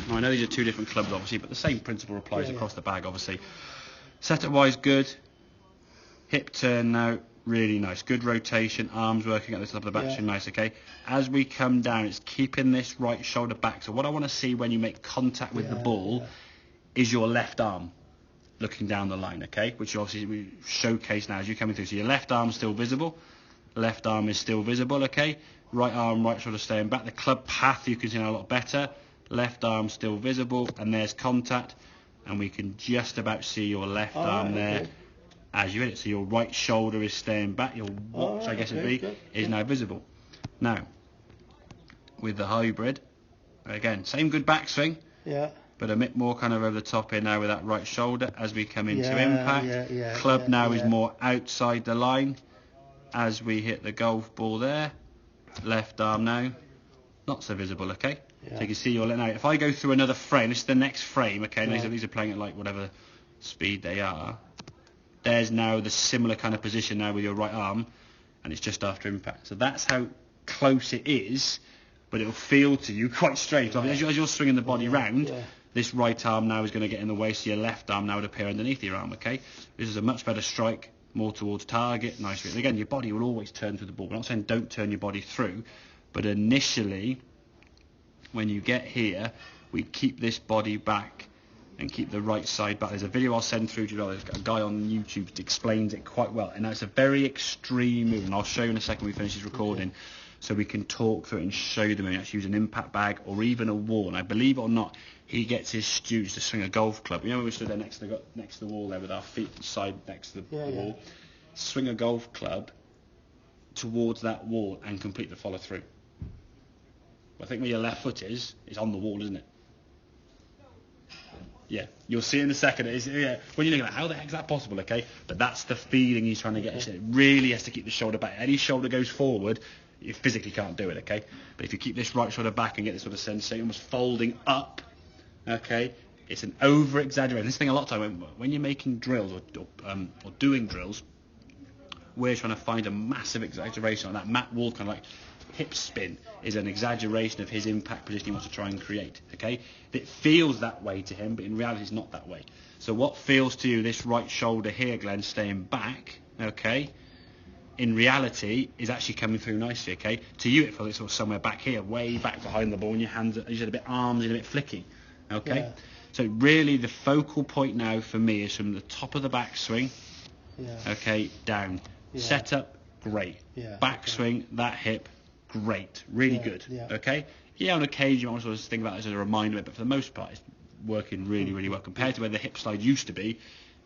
Now, I know these are two different clubs, obviously, but the same principle applies across the bag, obviously. Setup-wise, good. Hip turn now, really nice. Good rotation, arms working at the top of the back, nice, okay? As we come down, it's keeping this right shoulder back. So what I want to see when you make contact with the ball is your left arm looking down the line, okay? Which obviously we showcase now as you're coming through. So your left arm's still visible. Left arm is still visible, okay? Right arm, right shoulder staying back. The club path you can see now a lot better. Left arm still visible, and there's contact. And we can just about see your left arm there as you hit it. So your right shoulder is staying back. Your watch, I guess it'd be, is now visible. Now, with the hybrid, again, same good backswing. Yeah. But a bit more kind of over the top here now with that right shoulder as we come into impact. Club now is more outside the line as we hit the golf ball there. Left arm now, not so visible, okay? So you can see your now. If I go through another frame, this is the next frame, okay? And these are playing at like whatever speed they are. There's now the similar kind of position now with your right arm, and it's just after impact. So that's how close it is, but it'll feel to you quite strange. As you're swinging the body round, this right arm now is going to get in the way, so your left arm now would appear underneath your arm, okay? This is a much better strike, more towards target, nice. And again, your body will always turn through the ball. We're not saying don't turn your body through, but initially, when you get here, we keep this body back and keep the right side back. There's a video I'll send through to you. There's a guy on YouTube that explains it quite well, and that's a very extreme move, and I'll show you in a second when we finish this recording. So we can talk through it and show you them. He actually use an impact bag or even a wall. And I believe it or not, he gets his students to swing a golf club. You know when we stood there next to the wall there with our feet side next to the wall? Swing a golf club towards that wall and complete the follow through. I think where your left foot is on the wall, isn't it? Yeah, you'll see in a second. When you look at how the heck is that possible, okay? But that's the feeling he's trying to get. It really has to keep the shoulder back. Any shoulder goes forward, you physically can't do it, okay? But if you keep this right shoulder back and get this sort of sensation, almost folding up, okay? It's an over-exaggeration. This thing a lot of time when you're making drills or doing drills, we're trying to find a massive exaggeration on that. Matt Wall kind of like hip spin is an exaggeration of his impact position he wants to try and create, okay? It feels that way to him, but in reality it's not that way. So what feels to you, this right shoulder here, Glenn, staying back, okay, in reality is actually coming through nicely, okay? To you it feels like sort of somewhere back here, way back behind the ball, and your hands are a bit arms and a bit flicky, okay? So really the focal point now for me is from the top of the backswing, okay, down. Setup, great. Backswing, that hip, great. Really good, okay? On occasion you might sort of think about it as a reminder, but for the most part it's working really, really well. Compared to where the hip slide used to be,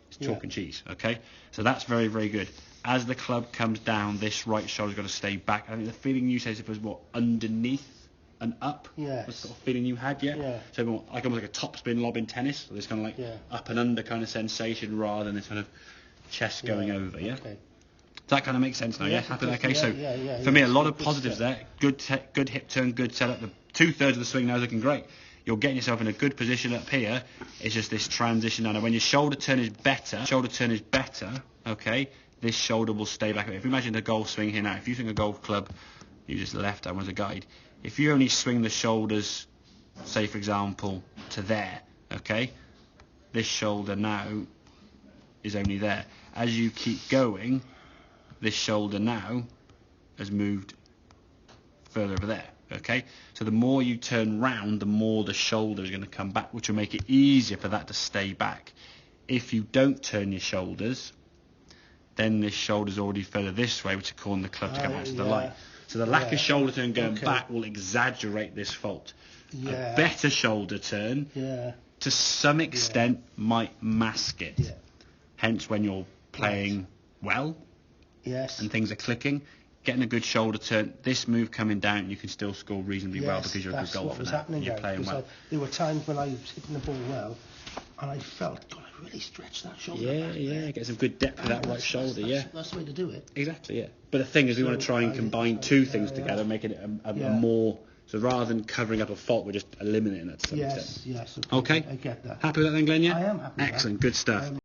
it's chalk and cheese, okay? So that's very, very good. As the club comes down, this right shoulder's got to stay back. I think the feeling you said it was what, underneath and up? Yes. The sort of feeling you had, So more, like almost like a topspin lob in tennis. So this kind of like up and under kind of sensation rather than this kind of chest going over, Does that kind of make sense now, Happy with that? Okay, so for me, a lot of positives there. Good hip turn, good setup. The 2/3 of the swing now is looking great. You're getting yourself in a good position up here. It's just this transition now. When your shoulder turn is better, okay, this shoulder will stay back. If you imagine the golf swing here now, if you swing a golf club, use this left arm as a guide. If you only swing the shoulders, say for example, to there, okay, this shoulder now is only there. As you keep going, this shoulder now has moved further over there, okay? So the more you turn round, the more the shoulder is going to come back, which will make it easier for that to stay back. If you don't turn your shoulders, then this shoulder's already further this way, which is causing the club to come out to the line. So the lack of shoulder turn going back will exaggerate this fault. A better shoulder turn, to some extent, might mask it. Hence, when you're playing well, and things are clicking, getting a good shoulder turn, this move coming down, you can still score reasonably well because you're a good golfer now. You're playing well. There were times when I was hitting the ball well, and I felt, God, I really stretched that shoulder. Get some good depth with that right shoulder. That's the way to do it. Exactly. But the thing is, we want to try and combine two things together, making it a more. So rather than covering up a fault, we're just eliminating it to some extent. Yes. Okay. I get that. Happy with that then, Glenn? I am happy with that. Excellent. Good stuff.